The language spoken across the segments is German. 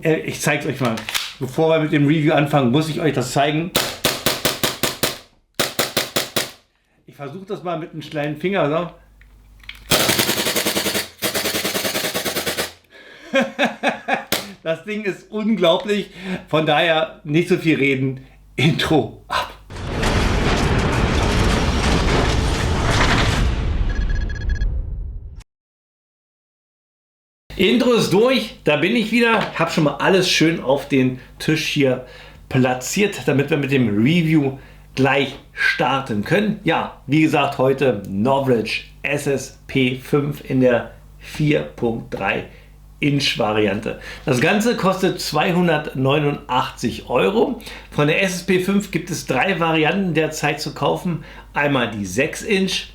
Ich zeige es euch mal. Bevor wir mit dem Review anfangen, muss ich euch das zeigen. Ich versuche das mal mit einem kleinen Finger. So. Das Ding ist unglaublich. Von daher nicht so viel reden. Intro ab. Intro ist durch, da bin ich wieder. Ich habe schon mal alles schön auf den Tisch hier platziert, damit wir mit dem Review gleich starten können. Ja, wie gesagt, heute Norwich SSP5 in der 4.3 Inch Variante. Das Ganze kostet 289 €. Von der SSP5 gibt es 3 Varianten derzeit zu kaufen. Einmal die 6 Inch,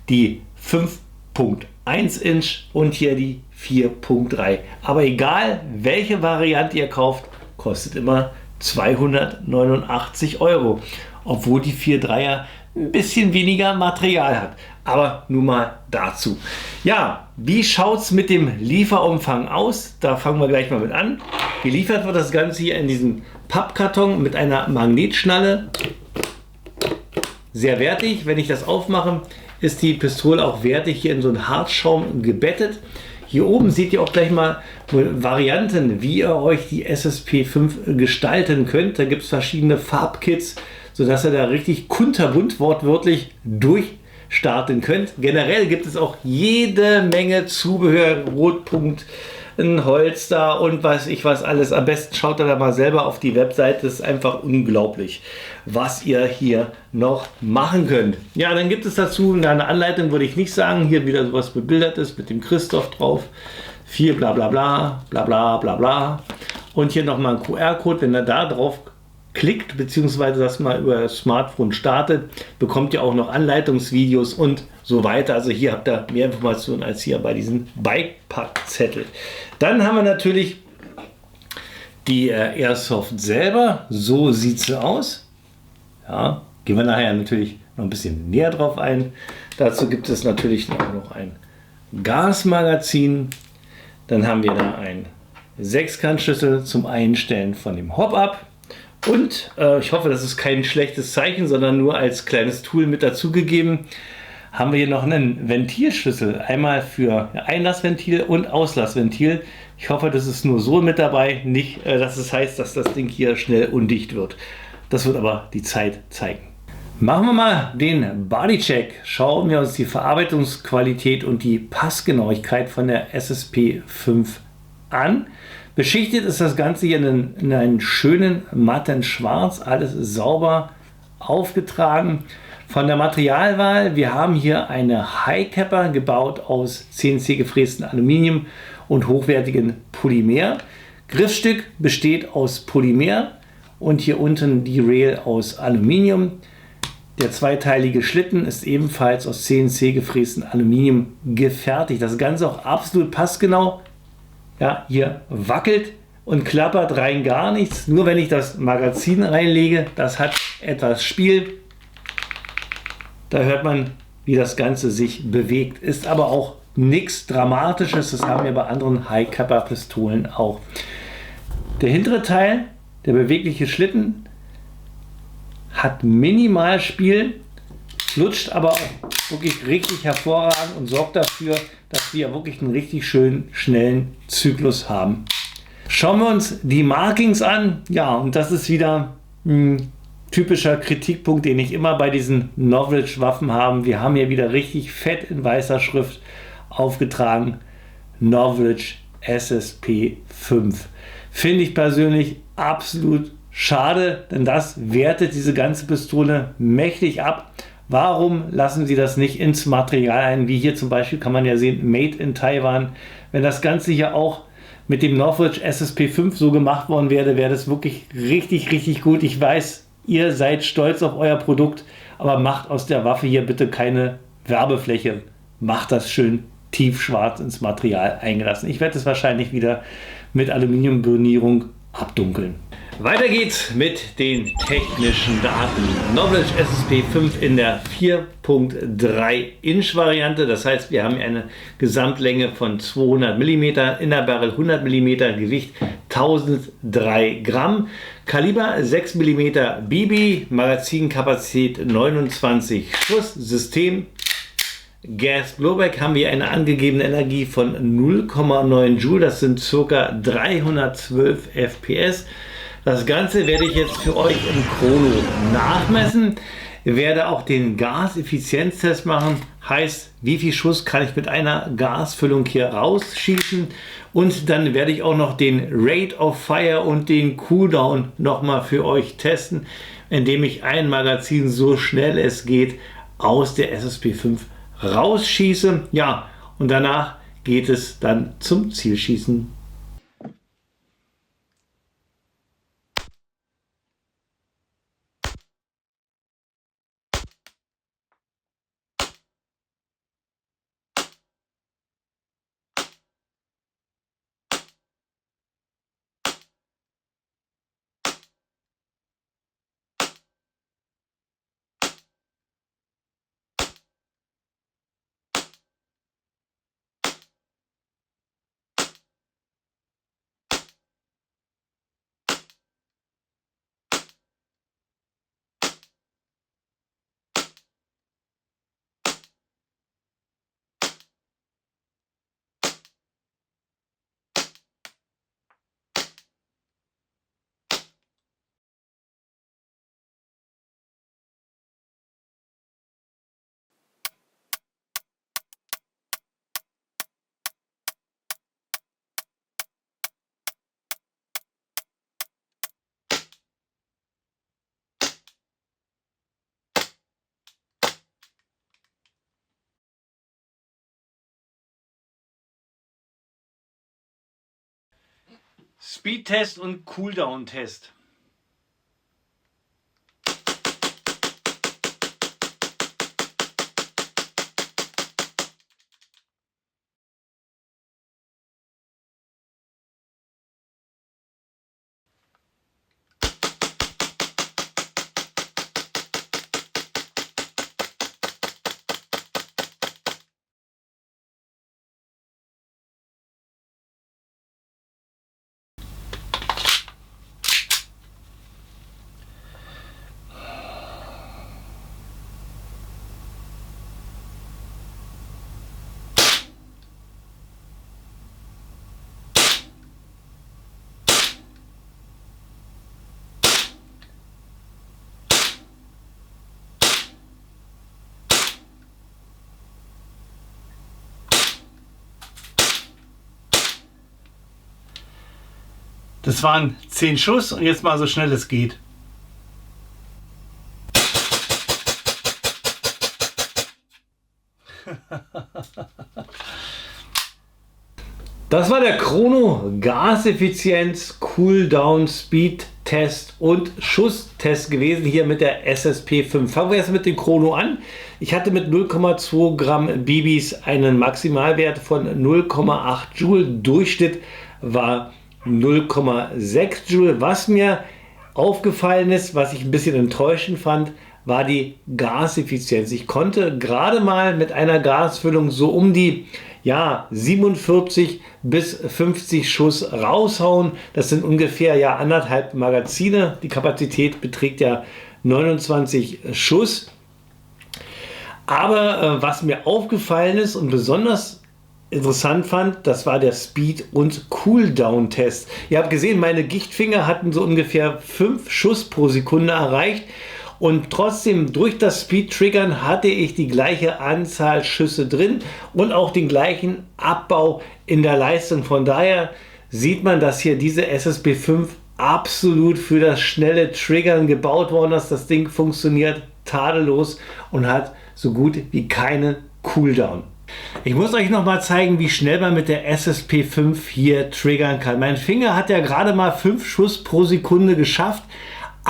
die 5.1 Inch und hier die 4.3. Aber egal welche Variante ihr kauft, kostet immer 289 €. Obwohl die 4.3er ein bisschen weniger Material hat. Aber nun mal dazu. Ja, wie schaut es mit dem Lieferumfang aus? Da fangen wir gleich mal mit an. Geliefert wird das Ganze hier in diesem Pappkarton mit einer Magnetschnalle. Sehr wertig. Wenn ich das aufmache, ist die Pistole auch wertig hier in so einen Hartschaum gebettet. Hier oben seht ihr auch gleich mal Varianten, wie ihr euch die SSP5 gestalten könnt. Da gibt es verschiedene Farbkits, sodass ihr da richtig kunterbunt wortwörtlich durchstarten könnt. Generell gibt es auch jede Menge Zubehör, Rotpunkt, ein Holster und was ich was alles. Am besten schaut ihr da mal selber auf die Webseite. Das ist einfach unglaublich, was ihr hier noch machen könnt. Ja, dann gibt es dazu eine Anleitung, würde ich nicht sagen. Hier wieder sowas bebildert ist mit dem Christoph drauf. Viel bla bla bla, bla bla bla bla. Und hier nochmal ein QR-Code. Wenn ihr da drauf klickt, beziehungsweise das mal über das Smartphone startet, bekommt ihr auch noch Anleitungsvideos und so weiter. Also hier habt ihr mehr Informationen als hier bei diesem Beipackzettel. Dann haben wir natürlich die Airsoft selber. So sieht sie aus. Ja, gehen wir nachher natürlich noch ein bisschen näher drauf ein. Dazu gibt es natürlich noch ein Gasmagazin. Dann haben wir da einen Sechskantschlüssel zum Einstellen von dem Hop-Up. Und ich hoffe, das ist kein schlechtes Zeichen, sondern nur als kleines Tool mit dazugegeben, haben wir hier noch einen Ventilschlüssel. Einmal für Einlassventil und Auslassventil. Ich hoffe, das ist nur so mit dabei, nicht, dass es heißt, dass das Ding hier schnell undicht wird. Das wird aber die Zeit zeigen. Machen wir mal den Bodycheck. Schauen wir uns die Verarbeitungsqualität und die Passgenauigkeit von der SSP5 an. Beschichtet ist das Ganze hier in einen schönen matten Schwarz, alles sauber aufgetragen. Von der Materialwahl, wir haben hier eine High Capper gebaut aus CNC gefrästen Aluminium und hochwertigen Polymer. Griffstück besteht aus Polymer und hier unten die Rail aus Aluminium. Der zweiteilige Schlitten ist ebenfalls aus CNC gefrästen Aluminium gefertigt. Das Ganze auch absolut passgenau. Ja, hier wackelt und klappert rein gar nichts. Nur wenn ich das Magazin reinlege, das hat etwas Spiel. Da hört man, wie das Ganze sich bewegt. Ist aber auch nichts Dramatisches. Das haben wir bei anderen High-Capper-Pistolen auch. Der hintere Teil, der bewegliche Schlitten, hat minimal Spiel, flutscht aber auch wirklich richtig hervorragend und sorgt dafür, dass wir wirklich einen richtig schönen, schnellen Zyklus haben. Schauen wir uns die Markings an. Ja, und das ist wieder ein typischer Kritikpunkt, den ich immer bei diesen Norwich-Waffen habe. Wir haben hier wieder richtig fett in weißer Schrift aufgetragen. Norwich SSP5. Finde ich persönlich absolut schade, denn das wertet diese ganze Pistole mächtig ab. Warum lassen Sie das nicht ins Material ein? Wie hier zum Beispiel kann man ja sehen, Made in Taiwan. Wenn das Ganze hier auch mit dem Norwich SSP5 so gemacht worden wäre, wäre das wirklich richtig, richtig gut. Ich weiß, ihr seid stolz auf euer Produkt, aber macht aus der Waffe hier bitte keine Werbefläche. Macht das schön tiefschwarz ins Material eingelassen. Ich werde es wahrscheinlich wieder mit Aluminiumburnierung abdunkeln. Weiter geht's mit den technischen Daten. Novletch SSP 5 in der 4.3 Inch Variante. Das heißt, wir haben eine Gesamtlänge von 200 mm, in der Barrel 100 mm, Gewicht 1003 Gramm, Kaliber 6 mm BB, Magazinkapazität 29 Schuss, System Gas Blowback, haben wir eine angegebene Energie von 0,9 Joule, das sind ca. 312 FPS. Das Ganze werde ich jetzt für euch im Chrono nachmessen. Ich werde auch den Gaseffizienztest machen, heißt, wie viel Schuss kann ich mit einer Gasfüllung hier rausschießen. Und dann werde ich auch noch den Rate of Fire und den Cooldown nochmal für euch testen, indem ich ein Magazin so schnell es geht aus der SSP 5 rausschieße. Ja, und danach geht es dann zum Zielschießen. Speedtest und Cooldown-Test. Das waren 10 Schuss und jetzt mal so schnell es geht. Das war der Chrono Gaseffizienz, Cooldown, Speed Test und Schusstest gewesen hier mit der SSP 5. Fangen wir erst mit dem Chrono an. Ich hatte mit 0,2 Gramm BBs einen Maximalwert von 0,8 Joule. Durchschnitt war 0,6 Joule. Was mir aufgefallen ist, was ich ein bisschen enttäuschend fand, war die Gaseffizienz. Ich konnte gerade mal mit einer Gasfüllung so um die 47 bis 50 Schuss raushauen. Das sind ungefähr 1,5 Magazine. Die Kapazität beträgt ja 29 Schuss. Aber was mir aufgefallen ist und besonders interessant fand, das war der Speed- und Cooldown-Test. Ihr habt gesehen, meine Gichtfinger hatten so ungefähr 5 Schuss pro Sekunde erreicht. Und trotzdem durch das Speed-Triggern hatte ich die gleiche Anzahl Schüsse drin und auch den gleichen Abbau in der Leistung. Von daher sieht man, dass hier diese SSP 5 absolut für das schnelle Triggern gebaut worden ist. Das Ding funktioniert tadellos und hat so gut wie keinen Cooldown. Ich muss euch noch mal zeigen, wie schnell man mit der SSP 5 hier triggern kann. Mein Finger hat ja gerade mal 5 Schuss pro Sekunde geschafft.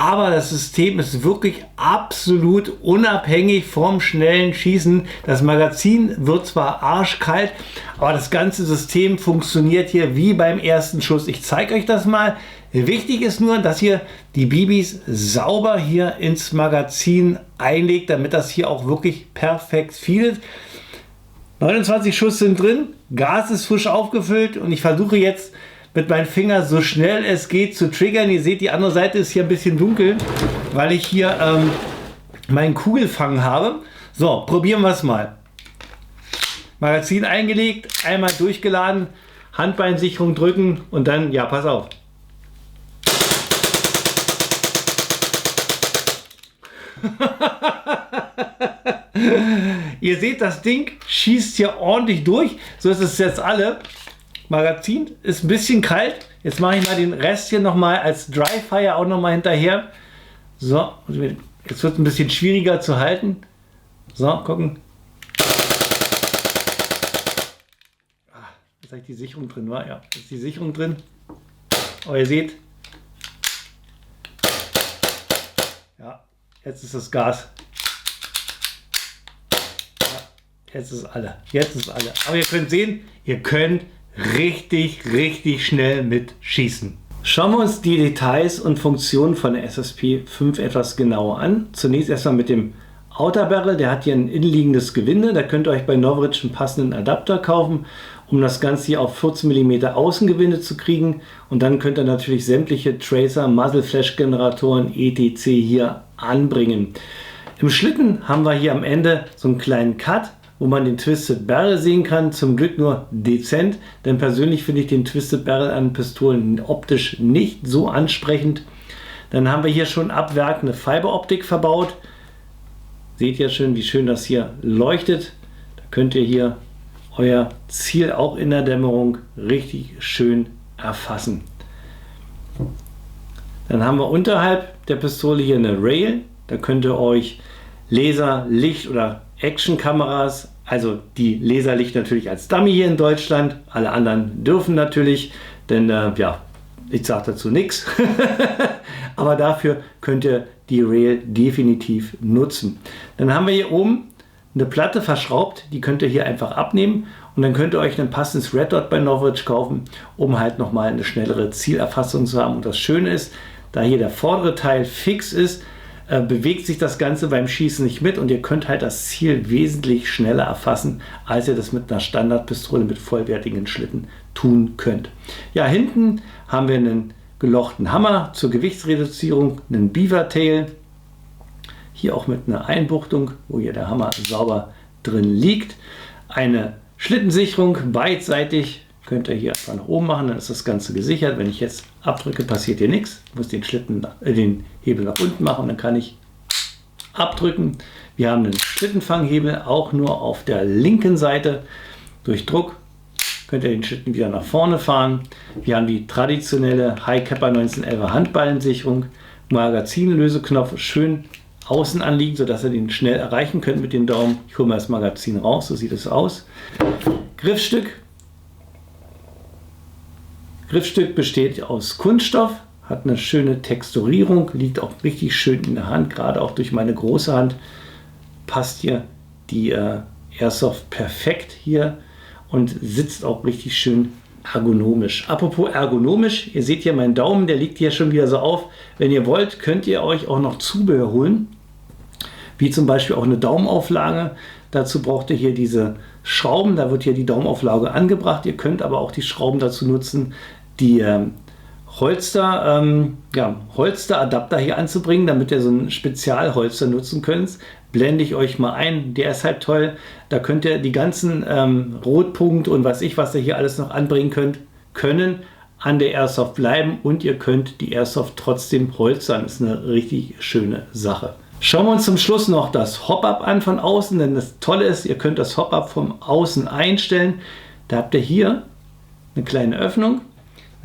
Aber das System ist wirklich absolut unabhängig vom schnellen Schießen. Das Magazin wird zwar arschkalt, aber das ganze System funktioniert hier wie beim ersten Schuss. Ich zeige euch das mal. Wichtig ist nur, dass ihr die Bibis sauber hier ins Magazin einlegt, damit das hier auch wirklich perfekt fielt. 29 Schuss sind drin, Gas ist frisch aufgefüllt und ich versuche jetzt mit meinen Fingern so schnell es geht zu triggern. Ihr seht, die andere Seite ist hier ein bisschen dunkel, weil ich hier meinen Kugelfang habe. So, probieren wir es mal. Magazin eingelegt, einmal durchgeladen, Handbeinsicherung drücken und dann, ja, pass auf. Ihr seht, das Ding schießt hier ordentlich durch. So ist es jetzt alle. Magazin ist ein bisschen kalt. Jetzt mache ich mal den Rest hier nochmal als Dry Fire auch nochmal hinterher. So, jetzt wird es ein bisschen schwieriger zu halten. So, gucken. Ist eigentlich die Sicherung drin, war? Ja, ist die Sicherung drin. Aber ihr seht, ja, jetzt ist das Gas. Ja, jetzt ist alle. Jetzt ist alle. Aber ihr könnt sehen, ihr könnt richtig schnell mit schießen. Schauen wir uns die Details und Funktionen von der SSP 5 etwas genauer an. Zunächst erstmal mit dem Outer Barrel, der hat hier ein innenliegendes Gewinde. Da könnt ihr euch bei Novritsch einen passenden Adapter kaufen, um das Ganze hier auf 14 mm Außengewinde zu kriegen. Und dann könnt ihr natürlich sämtliche Tracer, Muzzle Flash Generatoren etc. hier anbringen. Im Schlitten haben wir hier am Ende so einen kleinen Cut, wo man den Twisted Barrel sehen kann. Zum Glück nur dezent, denn persönlich finde ich den Twisted Barrel an Pistolen optisch nicht so ansprechend. Dann haben wir hier schon ab Werk eine Fiberoptik verbaut. Seht ihr schön, wie schön das hier leuchtet. Da könnt ihr hier euer Ziel auch in der Dämmerung richtig schön erfassen. Dann haben wir unterhalb der Pistole hier eine Rail. Da könnt ihr euch Laser, Licht oder Actionkameras, also die Laserlicht natürlich als Dummy hier in Deutschland, alle anderen dürfen natürlich, denn ja, ich sage dazu nichts, aber dafür könnt ihr die Rail definitiv nutzen. Dann haben wir hier oben eine Platte verschraubt, die könnt ihr hier einfach abnehmen und dann könnt ihr euch ein passendes Red Dot bei Novritsch kaufen, um halt nochmal eine schnellere Zielerfassung zu haben. Und das Schöne ist, da hier der vordere Teil fix ist, bewegt sich das Ganze beim Schießen nicht mit und ihr könnt halt das Ziel wesentlich schneller erfassen, als ihr das mit einer Standardpistole mit vollwertigen Schlitten tun könnt. Ja, hinten haben wir einen gelochten Hammer zur Gewichtsreduzierung, einen Beaver Tail, hier auch mit einer Einbuchtung, wo hier der Hammer sauber drin liegt, eine Schlittensicherung beidseitig. Könnt ihr hier einfach nach oben machen, dann ist das Ganze gesichert. Wenn ich jetzt abdrücke, passiert hier nichts. Ich muss den den Hebel nach unten machen und dann kann ich abdrücken. Wir haben einen Schlittenfanghebel, auch nur auf der linken Seite. Durch Druck könnt ihr den Schlitten wieder nach vorne fahren. Wir haben die traditionelle High Capper 1911er Handballensicherung. Magazinlöseknopf schön außen anliegen, sodass ihr den schnell erreichen könnt mit dem Daumen. Ich hole mal das Magazin raus, so sieht es aus. Griffstück besteht aus Kunststoff, hat eine schöne Texturierung, liegt auch richtig schön in der Hand, gerade auch durch meine große Hand passt hier die Airsoft perfekt hier und sitzt auch richtig schön ergonomisch. Apropos ergonomisch, ihr seht hier meinen Daumen, der liegt hier schon wieder so auf. Wenn ihr wollt, könnt ihr euch auch noch Zubehör holen, wie zum Beispiel auch eine Daumenauflage. Dazu braucht ihr hier diese Schrauben, da wird hier die Daumenauflage angebracht. Ihr könnt aber auch die Schrauben dazu nutzen, die Holsteradapter hier anzubringen, damit ihr so ein Spezialholster nutzen könnt. Blende ich euch mal ein, der ist halt toll. Da könnt ihr die ganzen Rotpunkte und was ihr hier alles noch anbringen können an der Airsoft bleiben und ihr könnt die Airsoft trotzdem holstern. Das ist eine richtig schöne Sache. Schauen wir uns zum Schluss noch das Hop-Up an von außen, denn das Tolle ist, ihr könnt das Hop-Up von außen einstellen. Da habt ihr hier eine kleine Öffnung.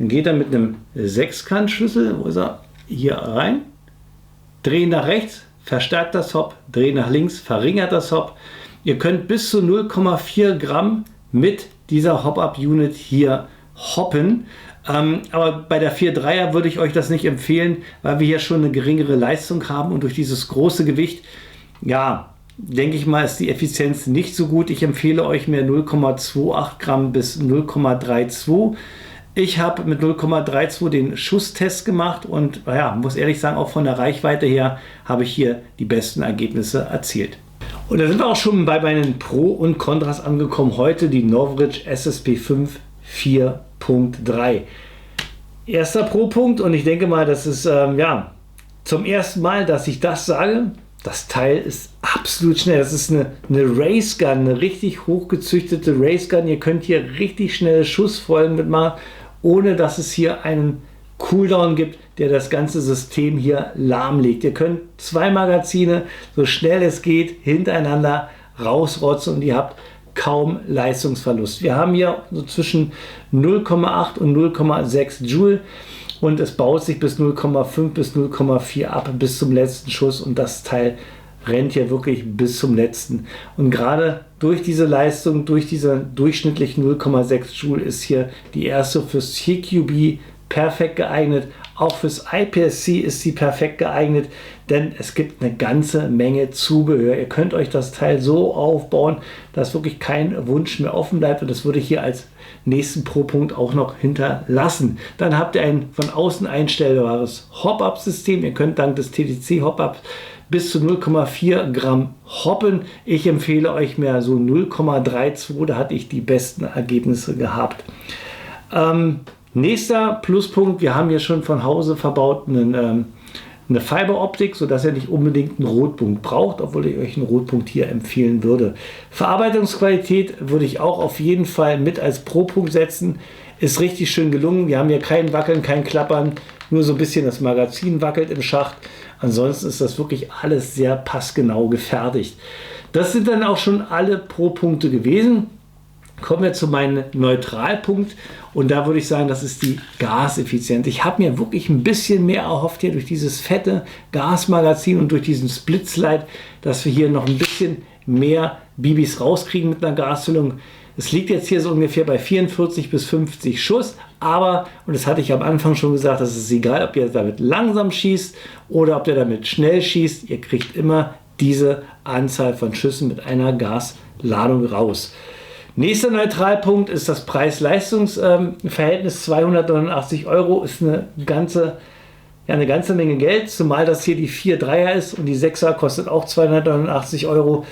Dann geht er mit einem Sechskantschlüssel, wo ist er? Hier rein. Drehen nach rechts, verstärkt das Hop, drehen nach links, verringert das Hop. Ihr könnt bis zu 0,4 Gramm mit dieser Hop-Up-Unit hier hoppen. Aber bei der 4.3er würde ich euch das nicht empfehlen, weil wir hier schon eine geringere Leistung haben und durch dieses große Gewicht, ja, denke ich mal, ist die Effizienz nicht so gut. Ich empfehle euch mehr 0,28 Gramm bis 0,32. Ich habe mit 0,32 den Schusstest gemacht und ja, muss ehrlich sagen, auch von der Reichweite her habe ich hier die besten Ergebnisse erzielt. Und da sind wir auch schon bei meinen Pro und Kontras angekommen. Heute die Norwridge SSP5 4.3. Erster Pro-Punkt, und ich denke mal, das ist ja zum ersten Mal, dass ich das sage. Das Teil ist absolut schnell. Das ist eine Race Gun, eine richtig hochgezüchtete Race Gun. Ihr könnt hier richtig schnelle Schussfolgen mitmachen, ohne dass es hier einen Cooldown gibt, der das ganze System hier lahmlegt. Ihr könnt 2 Magazine, so schnell es geht, hintereinander rausrotzen und ihr habt kaum Leistungsverlust. Wir haben hier so zwischen 0,8 und 0,6 Joule. Und es baut sich bis 0,5 bis 0,4 ab, bis zum letzten Schuss. Und das Teil rennt hier wirklich bis zum letzten. Und gerade durch diese Leistung, durch diese durchschnittlichen 0,6 Joule ist hier die erste fürs CQB perfekt geeignet. Auch fürs IPSC ist sie perfekt geeignet, denn es gibt eine ganze Menge Zubehör. Ihr könnt euch das Teil so aufbauen, dass wirklich kein Wunsch mehr offen bleibt, und das würde ich hier als nächsten Pro-Punkt auch noch hinterlassen. Dann habt ihr ein von außen einstellbares Hop-Up-System. Ihr könnt dank des TTC-Hop-Ups bis zu 0,4 Gramm hoppen. Ich empfehle euch mehr so 0,32, da hatte ich die besten Ergebnisse gehabt. Nächster Pluspunkt, wir haben hier schon von Hause verbaut eine Fiberoptik, sodass ihr nicht unbedingt einen Rotpunkt braucht, obwohl ich euch einen Rotpunkt hier empfehlen würde. Verarbeitungsqualität würde ich auch auf jeden Fall mit als Pro-Punkt setzen. Ist richtig schön gelungen. Wir haben hier kein Wackeln, kein Klappern, nur so ein bisschen das Magazin wackelt im Schacht. Ansonsten ist das wirklich alles sehr passgenau gefertigt. Das sind dann auch schon alle Pro-Punkte gewesen. Kommen wir zu meinem Neutralpunkt, und da würde ich sagen, das ist die Gaseffizienz. Ich habe mir wirklich ein bisschen mehr erhofft hier durch dieses fette Gasmagazin und durch diesen Split-Slide, dass wir hier noch ein bisschen mehr Bibis rauskriegen mit einer Gasfüllung. Es liegt jetzt hier so ungefähr bei 44 bis 50 Schuss, aber, und das hatte ich am Anfang schon gesagt, das ist egal, ob ihr damit langsam schießt oder ob ihr damit schnell schießt, ihr kriegt immer diese Anzahl von Schüssen mit einer Gasladung raus. Nächster Neutralpunkt ist das Preis-Leistungs-Verhältnis. 289 € ist eine ganze Menge Geld, zumal das hier die 4.3er ist und die 6er kostet auch 289 €.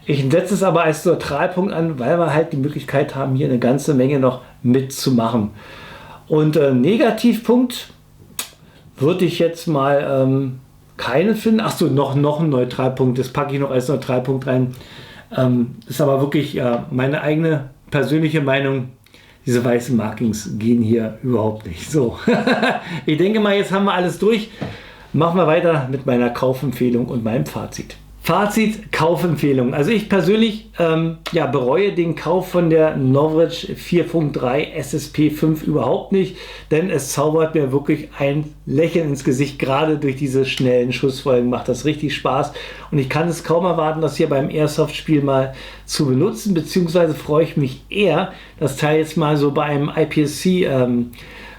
Ich setze es aber als Neutralpunkt an, weil wir halt die Möglichkeit haben, hier eine ganze Menge noch mitzumachen. Und Negativpunkt würde ich jetzt mal keine finden. Achso, noch ein Neutralpunkt, das packe ich noch als Neutralpunkt rein. Ist aber wirklich meine eigene persönliche Meinung. Diese weißen Markings gehen hier überhaupt nicht. So, ich denke mal, jetzt haben wir alles durch. Machen wir weiter mit meiner Kaufempfehlung und meinem Fazit. Fazit, Kaufempfehlung. Also ich persönlich bereue den Kauf von der Norwridge 4.3 SSP5 überhaupt nicht, denn es zaubert mir wirklich ein Lächeln ins Gesicht. Gerade durch diese schnellen Schussfolgen macht das richtig Spaß, und ich kann es kaum erwarten, das hier beim Airsoft-Spiel mal zu benutzen, beziehungsweise freue ich mich eher, das Teil jetzt mal so bei einem IPSC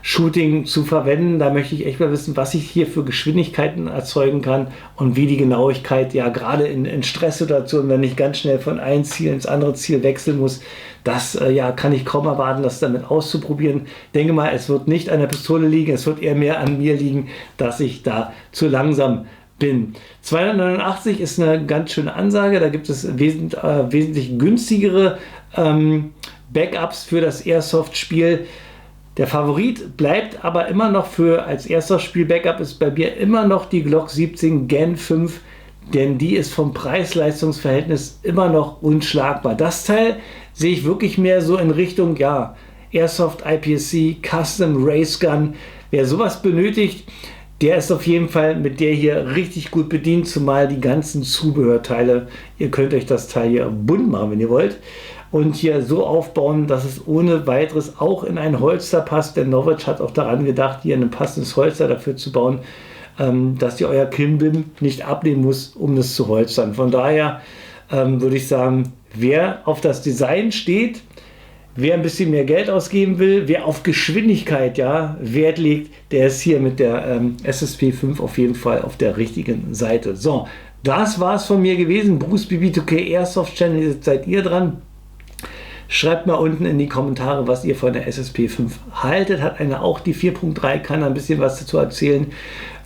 Shooting zu verwenden. Da möchte ich echt mal wissen, was ich hier für Geschwindigkeiten erzeugen kann und wie die Genauigkeit, ja gerade in Stresssituationen, wenn ich ganz schnell von einem Ziel ins andere Ziel wechseln muss, das kann ich kaum erwarten, das damit auszuprobieren. Denke mal, es wird nicht an der Pistole liegen, es wird eher mehr an mir liegen, dass ich da zu langsam bin. 289 ist eine ganz schöne Ansage, da gibt es wesentlich günstigere Backups für das Airsoft-Spiel. Der Favorit bleibt aber immer noch als erster Spiel-Backup ist bei mir immer noch die Glock 17 Gen 5, denn die ist vom Preis-Leistungs-Verhältnis immer noch unschlagbar. Das Teil sehe ich wirklich mehr so in Richtung Airsoft, IPSC, Custom Race Gun. Wer sowas benötigt, der ist auf jeden Fall mit der hier richtig gut bedient, zumal die ganzen Zubehörteile, ihr könnt euch das Teil hier bunt machen, wenn ihr wollt, und hier so aufbauen, dass es ohne weiteres auch in ein Holster passt. Der Norwridge hat auch daran gedacht, hier ein passendes Holster dafür zu bauen, dass ihr euer Klimbim nicht abnehmen muss, um das zu holstern. Von daher würde ich sagen, wer auf das Design steht, wer ein bisschen mehr Geld ausgeben will, wer auf Geschwindigkeit Wert legt, der ist hier mit der SSP 5 auf jeden Fall auf der richtigen Seite. So, das war es von mir gewesen. Bruce BB2K Airsoft Channel, jetzt seid ihr dran. Schreibt mal unten in die Kommentare, was ihr von der SSP 5 haltet. Hat einer auch die 4.3, kann ein bisschen was dazu erzählen.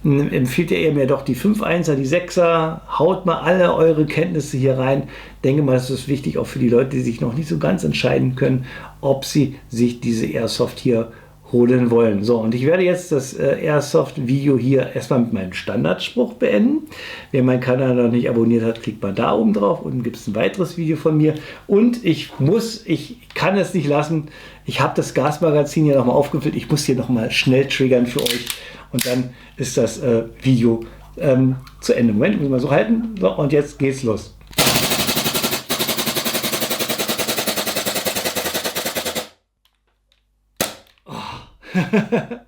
Empfiehlt ihr eher mehr doch die 5.1er, die 6er? Haut mal alle eure Kenntnisse hier rein. Denke mal, das ist wichtig auch für die Leute, die sich noch nicht so ganz entscheiden können, ob sie sich diese Airsoft hier holen wollen. So, und ich werde jetzt das Airsoft-Video hier erstmal mit meinem Standardspruch beenden. Wer meinen Kanal noch nicht abonniert hat, klickt mal da oben drauf. Unten gibt es ein weiteres Video von mir. Und ich kann es nicht lassen. Ich habe das Gasmagazin hier nochmal aufgefüllt. Ich muss hier nochmal schnell triggern für euch. Und dann ist das Video zu Ende. Moment, muss ich mal so halten. So, und jetzt geht's los. Oh.